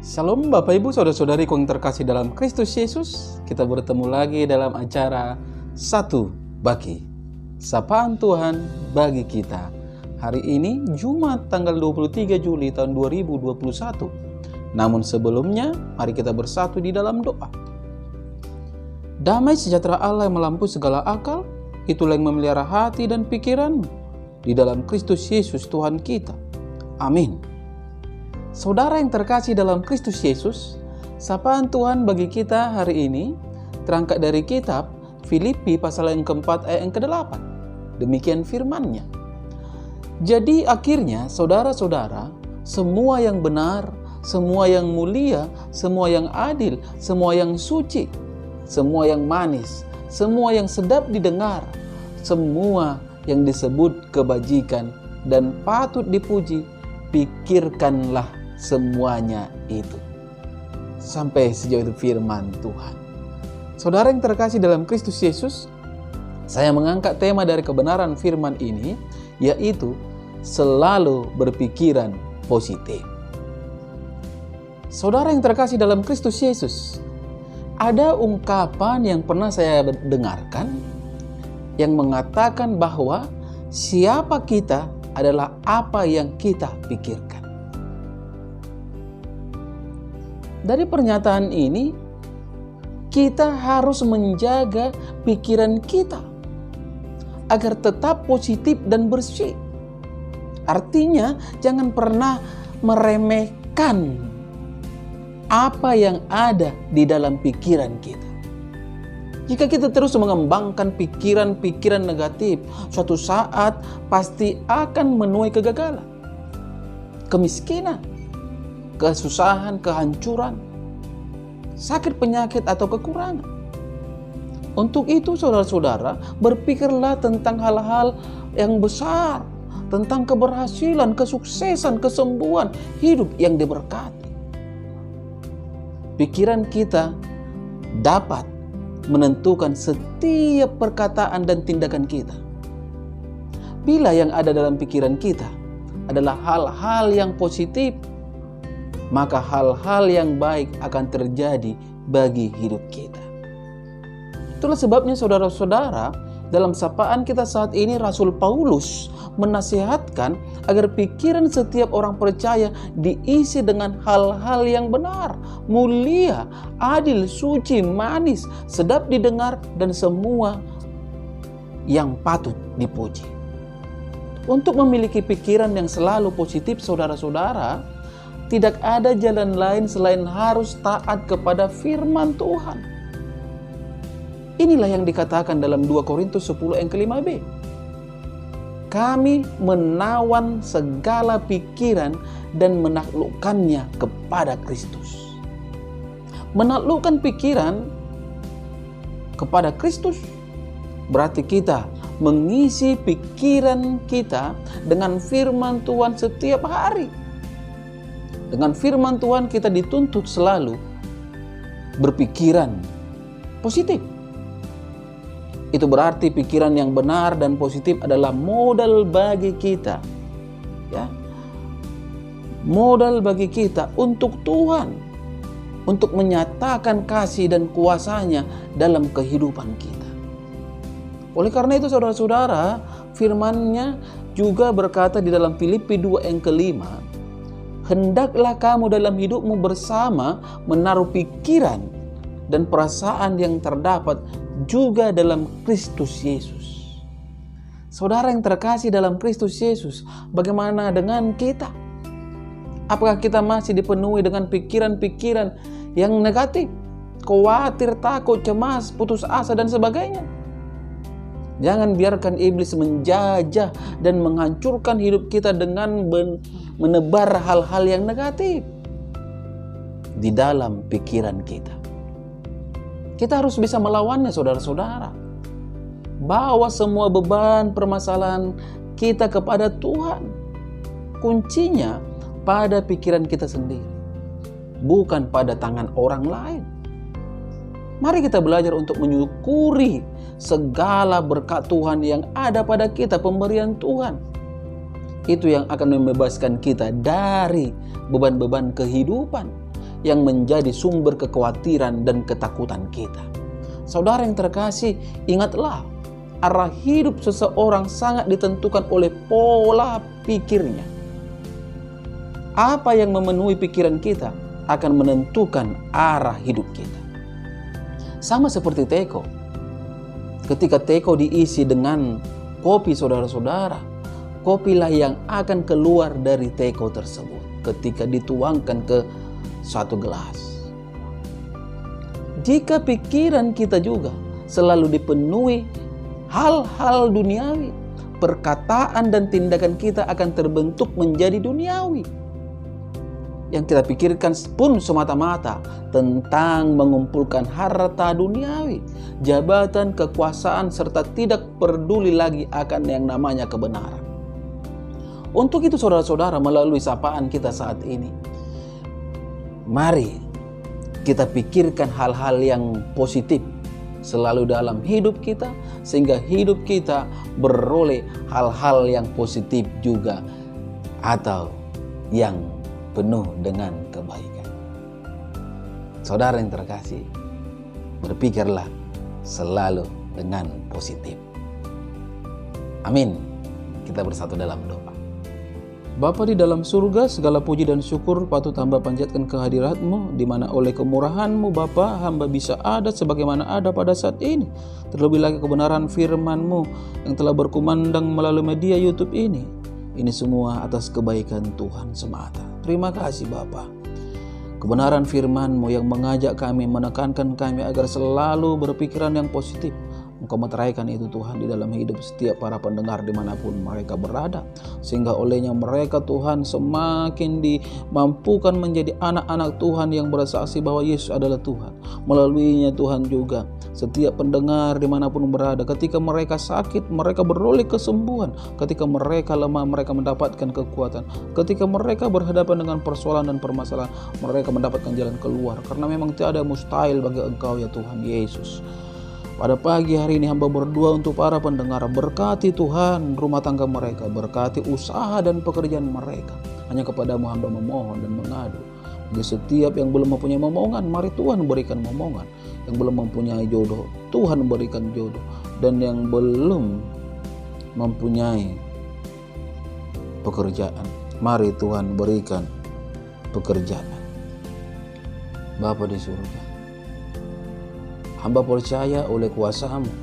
Shalom Bapak Ibu Saudara-saudariku yang terkasih dalam Kristus Yesus. Kita bertemu lagi dalam acara Satu Bagi, Sapaan Tuhan bagi kita. Hari ini Jumat tanggal 23 Juli tahun 2021. Namun sebelumnya mari kita bersatu di dalam doa. Damai sejahtera Allah yang melampaui segala akal, itulah yang memelihara hati dan pikiranmu di dalam Kristus Yesus Tuhan kita. Amin. Saudara yang terkasih dalam Kristus Yesus, sapaan Tuhan bagi kita hari ini terangkat dari kitab Filipi pasal yang keempat ayat yang ke-8. Demikian firman-Nya. Jadi akhirnya saudara-saudara, semua yang benar, semua yang mulia, semua yang adil, semua yang suci, semua yang manis, semua yang sedap didengar, semua yang disebut kebajikan dan patut dipuji, pikirkanlah semuanya itu. Sampai sejauh itu firman Tuhan. Saudara yang terkasih dalam Kristus Yesus, saya mengangkat tema dari kebenaran firman ini, yaitu selalu berpikiran positif. Saudara yang terkasih dalam Kristus Yesus, ada ungkapan yang pernah saya dengarkan yang mengatakan bahwa siapa kita adalah apa yang kita pikirkan. Dari pernyataan ini, kita harus menjaga pikiran kita agar tetap positif dan bersih. Artinya, jangan pernah meremehkan apa yang ada di dalam pikiran kita. Jika kita terus mengembangkan pikiran-pikiran negatif, suatu saat pasti akan menuai kegagalan, kemiskinan, kesusahan, kehancuran, sakit, penyakit, atau kekurangan. Untuk itu saudara-saudara, berpikirlah tentang hal-hal yang besar, tentang keberhasilan, kesuksesan, kesembuhan, hidup yang diberkati. Pikiran kita dapat menentukan setiap perkataan dan tindakan kita. Bila yang ada dalam pikiran kita adalah hal-hal yang positif, maka hal-hal yang baik akan terjadi bagi hidup kita. Itulah sebabnya saudara-saudara, dalam sapaan kita saat ini Rasul Paulus menasihatkan agar pikiran setiap orang percaya diisi dengan hal-hal yang benar, mulia, adil, suci, manis, sedap didengar, dan semua yang patut dipuji. Untuk memiliki pikiran yang selalu positif, saudara-saudara, tidak ada jalan lain selain harus taat kepada firman Tuhan. Inilah yang dikatakan dalam 2 Korintus 10 ayat ke-5b. Kami menawan segala pikiran dan menaklukkannya kepada Kristus. Menaklukkan pikiran kepada Kristus berarti kita mengisi pikiran kita dengan firman Tuhan setiap hari. Dengan firman Tuhan kita dituntut selalu berpikiran positif. Itu berarti pikiran yang benar dan positif adalah modal bagi kita. Ya. Modal bagi kita untuk Tuhan, untuk menyatakan kasih dan kuasa-Nya dalam kehidupan kita. Oleh karena itu saudara-saudara, firman-Nya juga berkata di dalam Filipi 2 yang ke-5, hendaklah kamu dalam hidupmu bersama menaruh pikiran dan perasaan yang terdapat juga dalam Kristus Yesus. Saudara yang terkasih dalam Kristus Yesus, bagaimana dengan kita? Apakah kita masih dipenuhi dengan pikiran-pikiran yang negatif, khawatir, takut, cemas, putus asa, dan sebagainya? Jangan biarkan iblis menjajah dan menghancurkan hidup kita dengan menebar hal-hal yang negatif di dalam pikiran kita. Kita harus bisa melawannya saudara-saudara. Bawa semua beban permasalahan kita kepada Tuhan. Kuncinya pada pikiran kita sendiri, bukan pada tangan orang lain. Mari kita belajar untuk menyukuri segala berkat Tuhan yang ada pada kita, pemberian Tuhan. Itu yang akan membebaskan kita dari beban-beban kehidupan yang menjadi sumber kekhawatiran dan ketakutan kita. Saudara yang terkasih, ingatlah, arah hidup seseorang sangat ditentukan oleh pola pikirnya. Apa yang memenuhi pikiran kita akan menentukan arah hidup kita. Sama seperti teko. Ketika teko diisi dengan kopi, saudara-saudara, kopilah yang akan keluar dari teko tersebut ketika dituangkan ke satu gelas. Jika pikiran kita juga selalu dipenuhi hal-hal duniawi, perkataan dan tindakan kita akan terbentuk menjadi duniawi. Yang kita pikirkan pun semata-mata tentang mengumpulkan harta duniawi, jabatan, kekuasaan, serta tidak peduli lagi akan yang namanya kebenaran. Untuk itu saudara-saudara, melalui sapaan kita saat ini, mari kita pikirkan hal-hal yang positif selalu dalam hidup kita, sehingga hidup kita beroleh hal-hal yang positif juga, atau yang penuh dengan kebaikan. Saudara yang terkasih, berpikirlah selalu dengan positif. Amin. Kita bersatu dalam doa. Bapa di dalam surga, segala puji dan syukur patut hamba panjatkan kehadirat-Mu, di mana oleh kemurahan-Mu Bapa, hamba bisa ada sebagaimana ada pada saat ini. Terlebih lagi kebenaran firman-Mu yang telah berkumandang melalui media YouTube ini. Ini semua atas kebaikan Tuhan semata. Terima kasih Bapa. Kebenaran firman-Mu yang mengajak kami, menekankan kami agar selalu berpikiran yang positif. Engkau meteraikan itu Tuhan di dalam hidup setiap para pendengar dimanapun mereka berada, sehingga olehnya mereka Tuhan semakin dimampukan menjadi anak-anak Tuhan yang bersaksi bahwa Yesus adalah Tuhan. Melaluinya Tuhan juga setiap pendengar dimanapun berada, ketika mereka sakit mereka beroleh kesembuhan, ketika mereka lemah mereka mendapatkan kekuatan, ketika mereka berhadapan dengan persoalan dan permasalahan mereka mendapatkan jalan keluar, karena memang tiada mustahil bagi Engkau ya Tuhan Yesus. Pada pagi hari ini hamba berdoa untuk para pendengar, berkati Tuhan rumah tangga mereka, berkati usaha dan pekerjaan mereka. Hanya kepadamu hamba memohon dan mengadu. Bagi setiap yang belum mempunyai momongan, mari Tuhan berikan momongan. Yang belum mempunyai jodoh, Tuhan berikan jodoh. Dan yang belum mempunyai pekerjaan, mari Tuhan berikan pekerjaan. Bapa di surga, hamba percaya oleh kuasa-Mu,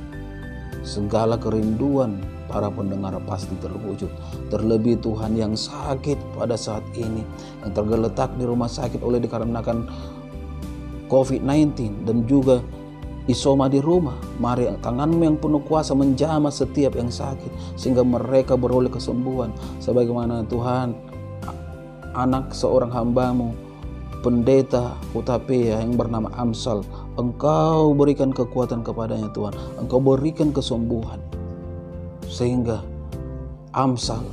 segala kerinduan para pendengar pasti terwujud. Terlebih Tuhan yang sakit pada saat ini, yang tergeletak di rumah sakit oleh dikarenakan COVID-19 dan juga isoma di rumah. Mari tangan-Mu yang penuh kuasa menjamah setiap yang sakit, sehingga mereka beroleh kesembuhan. Sebagaimana Tuhan, anak seorang hamba-Mu, pendeta Hutapea yang bernama Amsal, Engkau berikan kekuatan kepadanya Tuhan, Engkau berikan kesembuhan, sehingga Amsal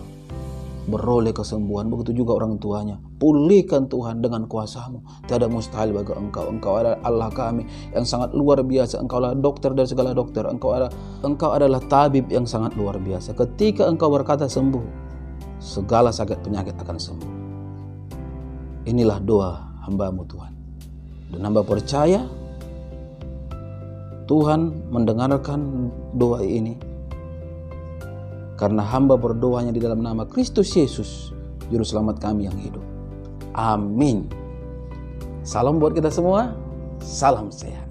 beroleh kesembuhan. Begitu juga orang tuanya, pulihkan Tuhan dengan kuasa-Mu. Tiada mustahil bagi Engkau. Engkau adalah Allah kami yang sangat luar biasa. Engkau adalah dokter dari segala dokter. Engkau adalah tabib yang sangat luar biasa. Ketika Engkau berkata sembuh, segala sakit penyakit akan sembuh. Inilah doa hamba-Mu Tuhan, dan hamba percaya Tuhan mendengarkan doa ini, karena hamba berdoanya di dalam nama Kristus Yesus, Juru Selamat kami yang hidup. Amin. Salam buat kita semua. Salam sehat.